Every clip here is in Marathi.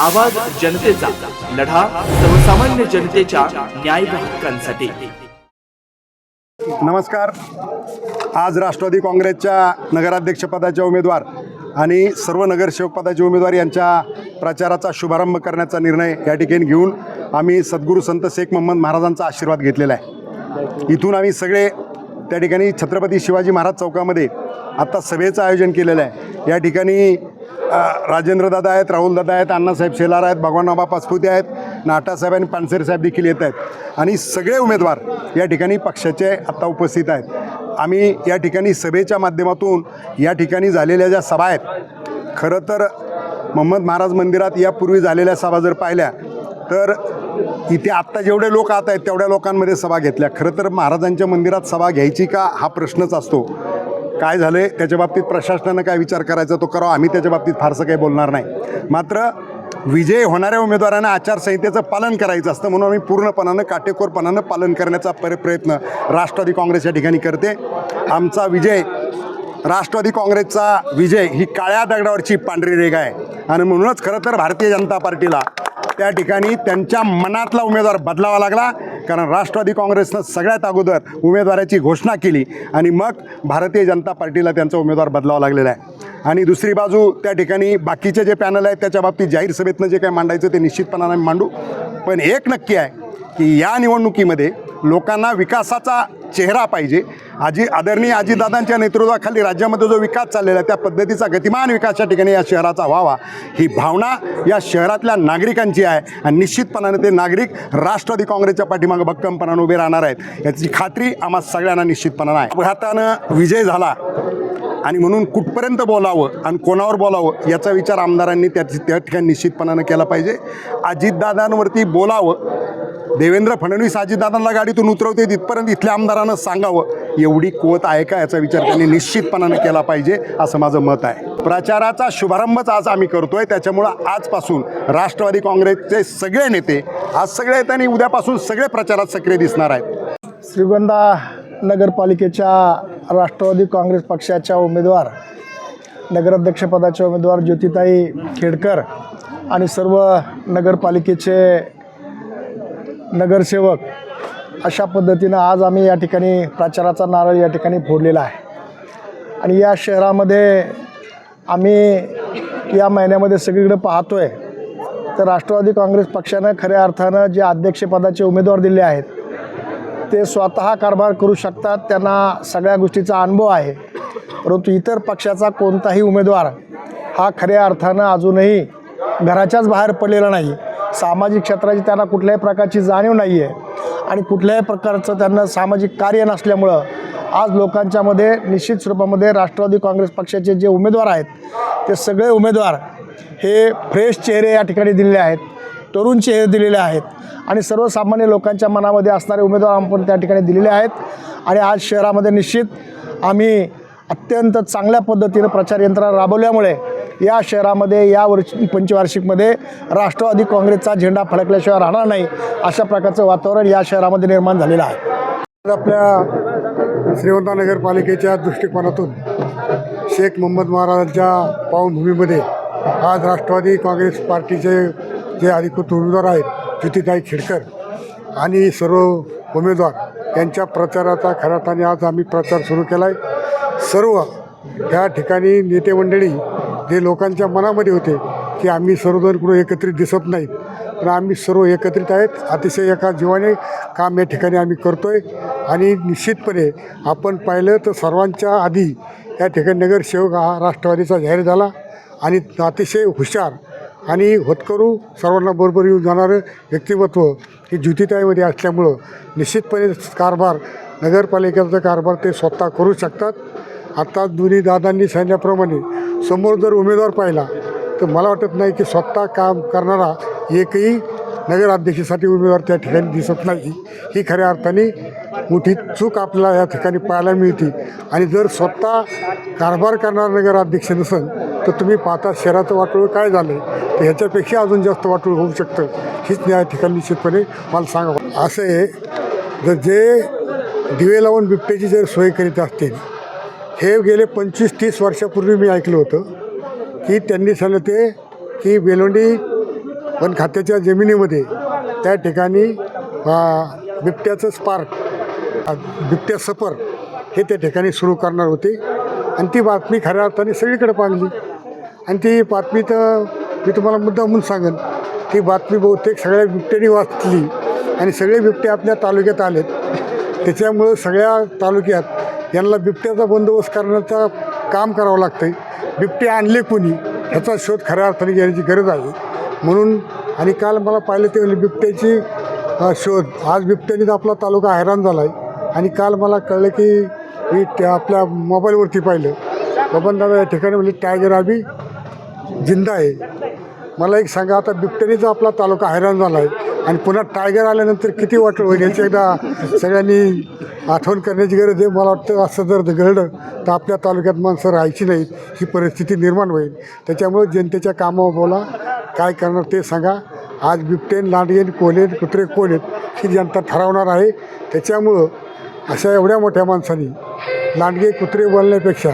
आवाज जनतेचा, लढा सर्वसामान्य जनतेच्या न्याय व हक्कांसाठी। नमस्कार। आज राष्ट्रवादी काँग्रेसच्या नगराध्यक्षपदाचे उमेदवार आणि सर्व नगरसेवक पदाचे उमेदवार यांच्या प्रचाराचा शुभारंभ करण्याचा निर्णय या ठिकाणी घेऊन आम्ही सद्गुरू संत शेख मोहम्मद महाराजांचा आशीर्वाद घेतलेला आहे। इथून आम्ही सगळे त्या ठिकाणी छत्रपती शिवाजी महाराज चौकामध्ये आत्ता सभेचं आयोजन केलेलं आहे। या ठिकाणी राजेंद्रदादा आहेत, राहुलदादा आहेत, अण्णासाहेब शेलार आहेत, भगवानबाबा पाचपुते आहेत, नाटासाहेब आणि पानसरे साहेब देखील येत आहेत आणि सगळे उमेदवार या ठिकाणी पक्षाचे आत्ता उपस्थित आहेत। आम्ही या ठिकाणी सभेच्या माध्यमातून या ठिकाणी झालेल्या ज्या सभा आहेत, खरं तर मोहम्मद महाराज मंदिरात यापूर्वी झालेल्या सभा जर पाहिल्या तर इथे आत्ता जेवढे लोक आत आहेत तेवढ्या लोकांमध्ये सभा घेतल्या। खरं तर महाराजांच्या मंदिरात सभा घ्यायची का हा प्रश्नच असतो। काय झालं आहे त्याच्या बाबतीत प्रशासनानं काय विचार करायचा तो करावा, आम्ही त्याच्या बाबतीत फारसं काही बोलणार नाही। मात्र विजय होणाऱ्या उमेदवारांना आचारसंहितेचं पालन करायचं असतं, म्हणून आम्ही पूर्णपणानं काटेकोरपणानं पालन करण्याचा प्रयत्न राष्ट्रवादी काँग्रेस या ठिकाणी करते। आमचा विजय, राष्ट्रवादी काँग्रेसचा विजय ही काळ्या दगडावरची पांढरी रेघ आहे आणि म्हणूनच खरं तर भारतीय जनता पार्टीला त्या ठिकाणी त्यांच्या मनातला उमेदवार बदलावा लागला, कारण राष्ट्रवादी काँग्रेसनं सगळ्यात अगोदर उमेदवाराची घोषणा केली आणि मग भारतीय जनता पार्टीला त्यांचा उमेदवार बदलावा लागलेला आहे। आणि दुसरी बाजू त्या ठिकाणी बाकीचे जे पॅनल आहेत त्याच्या बाबतीत जाहीर सभेतनं जे काय मांडायचं ते निश्चितपणाने मांडू, पण एक नक्की आहे की या निवडणुकीमध्ये लोकांना विकासाचा चेहरा पाहिजे। आदरणीय अजितदादांच्या नेतृत्वाखाली राज्यामध्ये जो विकास चाललेला आहे त्या पद्धतीचा गतिमान विकास या ठिकाणी या शहराचा व्हावा ही भावना या शहरातल्या नागरिकांची आहे आणि निश्चितपणाने ते नागरिक राष्ट्रवादी काँग्रेसच्या पाठीमागे भक्कमपणाने उभे राहणार आहेत याची खात्री आम्हा सगळ्यांना निश्चितपणाने आहे। अपघातानं विजय झाला आणि म्हणून कुठपर्यंत बोलावं आणि कोणावर बोलावं याचा विचार आमदारांनी त्या ठिकाणी निश्चितपणानं केला पाहिजे। अजितदादांवरती बोलावं, देवेंद्र फडणवीस अजितदादांना गाडीतून उतरवते तिथपर्यंत इथल्या आमदारांना सांगावं एवढी कुवत आहे का याचा विचार त्यांनी निश्चितपणाने केला पाहिजे असं माझं मत आहे। प्रचाराचा शुभारंभच आज आम्ही करतोय, त्याच्यामुळं आजपासून राष्ट्रवादी काँग्रेसचे सगळे नेते आज सगळे आहेत आणि उद्यापासून सगळे प्रचारात सक्रिय दिसणार आहेत। श्रीगोंदा नगरपालिकेच्या राष्ट्रवादी काँग्रेस पक्षाच्या उमेदवार, नगराध्यक्षपदाच्या उमेदवार ज्योतिताई खेडकर आणि सर्व नगरपालिकेचे नगरसेवक अशा पद्धतीनं आज आम्ही या ठिकाणी प्रचाराचा नारळ या ठिकाणी फोडलेला आहे। आणि या शहरामध्ये आम्ही या महिन्यामध्ये सगळीकडे पाहतो आहे तर राष्ट्रवादी काँग्रेस पक्षानं खऱ्या अर्थानं जे अध्यक्षपदाचे उमेदवार दिले आहेत ते स्वतः कारभार करू शकतात, त्यांना सगळ्या गोष्टीचा अनुभव आहे। परंतु इतर पक्षाचा कोणताही उमेदवार हा खऱ्या अर्थानं अजूनही घराच्याच बाहेर पडलेला नाही। सामाजिक क्षेत्राची त्यांना कुठल्याही प्रकारची जाणीव नाही आहे आणि कुठल्याही प्रकारचं त्यांना सामाजिक कार्य नसल्यामुळं आज लोकांच्यामध्ये निश्चित स्वरूपामध्ये राष्ट्रवादी काँग्रेस पक्षाचे जे उमेदवार आहेत ते सगळे उमेदवार हे फ्रेश चेहरे या ठिकाणी दिलेले आहेत, तरुण चेहरे दिलेले आहेत आणि सर्वसामान्य लोकांच्या मनामध्ये असणारे उमेदवार आपण त्या ठिकाणी दिलेले आहेत। आणि आज शहरामध्ये निश्चित आम्ही अत्यंत चांगल्या पद्धतीनं प्रचार यंत्रणा राबवल्यामुळे या शहरामध्ये या पंचवार्षिकमध्ये राष्ट्रवादी काँग्रेसचा झेंडा फडकल्याशिवाय राहणार नाही अशा प्रकारचं वातावरण या शहरामध्ये निर्माण झालेलं आहे। आपल्या श्रीगोंदा नगरपालिकेच्या दृष्टिकोनातून शेख मोहम्मद महाराजांच्या पावनभूमीमध्ये आज राष्ट्रवादी काँग्रेस पार्टीचे जे अधिकृत उमेदवार आहेत ज्योतिताई खेडकर आणि सर्व उमेदवार यांच्या प्रचाराचा खऱ्या अर्थाने आज आम्ही प्रचार सुरू केला आहे। सर्व या ठिकाणी नेते मंडळी जे लोकांच्या मनामध्ये होते की आम्ही सर्वजण कुठं एकत्रित दिसत नाहीत, पण आम्ही सर्व एकत्रित आहेत। अतिशय एका जीवाने काम या ठिकाणी आम्ही करतो आहे आणि निश्चितपणे आपण पाहिलं तर सर्वांच्या आधी या ठिकाणी नगरसेवक हा राष्ट्रवादीचा जाहीर झाला आणि अतिशय हुशार आणि होतकरू सर्वांना बरोबर येऊन जाणारं व्यक्तिमत्व हे ज्योतिताईमध्ये असल्यामुळं निश्चितपणे कारभार, नगरपालिकेचा कारभार ते स्वतः करू शकतात। आता दोन्ही दादांनी सांगितल्याप्रमाणे समोर जर उमेदवार पाहिला तर मला वाटत नाही की स्वतः काम करणारा एकही नगराध्यक्षासाठी उमेदवार त्या ठिकाणी दिसत नाही। ही खऱ्या अर्थाने मोठी चूक आपल्याला या ठिकाणी पाहायला मिळते आणि जर स्वतः कारभार करणारा नगराध्यक्ष नसेल तर तुम्ही पाहता शहराचं वाटोळं काय झालं तर ह्याच्यापेक्षा अजून जास्त वाटोळं होऊ शकतं। हीच या ठिकाणी निश्चितपणे मला सांगावं असं आहे, जर जे दिवे लावून बिबट्याची जर सोय करीत असतील, हे गेले 25-30 वर्षापूर्वी मी ऐकलं होतं की त्यांनी सांगितलं ते की बेलोंडी वन खात्याच्या जमिनीमध्ये त्या ठिकाणी बिबट्याचं स्पार्क, बिबट्या सफर हे त्या ठिकाणी सुरू करणार होते. आणि ती बातमी खऱ्या अर्थाने सगळीकडे पांगली. आणि ती बातमी तर मी तुम्हाला मुद्दा म्हणून सांगेन, ती बातमी बहुतेक सगळ्या बिबट्यांनी वाचली आणि सगळे बिबटे आपल्या तालुक्यात आलेत. त्याच्यामुळं सगळ्या तालुक्यात यांना बिबट्याचा बंदोबस्त करण्याचं काम करावं लागतं आहे. बिबटे आणले कोणी ह्याचा शोध खऱ्या अर्थाने घेण्याची गरज आहे. म्हणून आणि काल मला पाहिलं ते बिबट्याची शोध, आज बिबट्यानेच आपला तालुका हैराण झाला आहे. आणि काल मला कळलं की मी त्या आपल्या मोबाईलवरती पाहिलं, बबनदादा या ठिकाणी म्हणजे टायगर अभी जिंदा आहे. मला एक सांगा, आता बिबट्यानेच आपला तालुका हैराण झाला आहे आणि पुन्हा टायगर आल्यानंतर किती वाटलं होईल याची एकदा सगळ्यांनी आठवण करण्याची गरज आहे. मला वाटतं असं जर घडलं तर आपल्या तालुक्यात माणसं राहायची नाहीत, ही परिस्थिती निर्माण होईल. त्याच्यामुळे जनतेच्या कामावर बोला, काय करणार ते सांगा. आज बिबटेन, लांडगेन, कोल्हेन, कुत्रे कोण आहेत ही जनता ठरवणार आहे. त्याच्यामुळं अशा एवढ्या मोठ्या माणसांनी लांडगे कुत्रे बोलण्यापेक्षा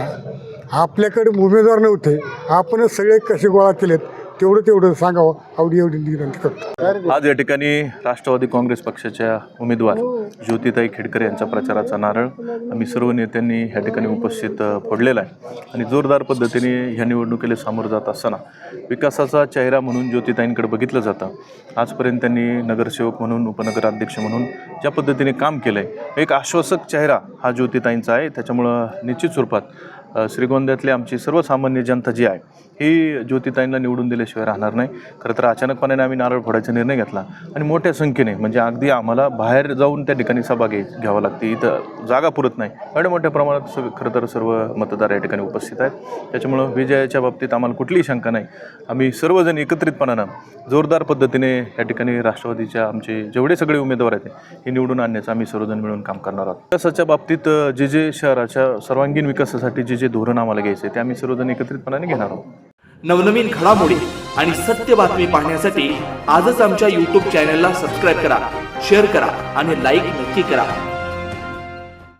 आपल्याकडे उमेदवार नव्हते, आपणच सगळे कसे गोळा केलेत तेवढं सांगावं, एवढी विनंती करतो. आज या ठिकाणी राष्ट्रवादी काँग्रेस पक्षाच्या उमेदवार ज्योतिताई खेडकर यांचा प्रचाराचा नारळ आम्ही सर्व नेत्यांनी ह्या ठिकाणी उपस्थित फोडलेला आहे. आणि जोरदार पद्धतीने ह्या निवडणुकीला सामोरं जात असताना विकासाचा चेहरा म्हणून ज्योतिताईंकडे बघितलं जातं. आजपर्यंत त्यांनी नगरसेवक म्हणून, उपनगराध्यक्ष म्हणून ज्या पद्धतीने काम केलं आहे, एक आश्वासक चेहरा हा ज्योतिताईंचा आहे. त्याच्यामुळं निश्चित स्वरूपात श्रीगोंद्यातली आमची सर्वसामान्य जनता जी आहे ही ज्योतिताईंना निवडून दिल्याशिवाय राहणार नाही. खरं तर अचानकपणे आम्ही नारळ फोडायचा निर्णय घेतला आणि मोठ्या संख्येने, म्हणजे अगदी आम्हाला बाहेर जाऊन त्या ठिकाणी सभा घ्यावं लागते, इथं जागा पुरत नाही, एवढ्या मोठ्या प्रमाणात खरं तर सर्व मतदार या ठिकाणी उपस्थित आहेत. त्याच्यामुळं विजयाच्या बाबतीत आम्हाला कुठलीही शंका नाही. आम्ही सर्वजण एकत्रितपणानं जोरदार पद्धतीने या ठिकाणी राष्ट्रवादीच्या आमचे जेवढे सगळे उमेदवार आहेत हे निवडून आणण्याचं आम्ही सर्वजण मिळून काम करणार आहोत. विकासाच्या बाबतीत जे शहराच्या सर्वांगीण विकासासाठी जे धोरण आम्हाला घ्यायचे ते आम्ही सर्वजण एकत्रितपणाने घेणार आहोत. नवनवीन घडामोडी आणि सत्य बातमी पाहण्यासाठी आजच आमच्या YouTube चॅनलला सबस्क्राईब करा, शेअर करा आणि लाईक नक्की करा.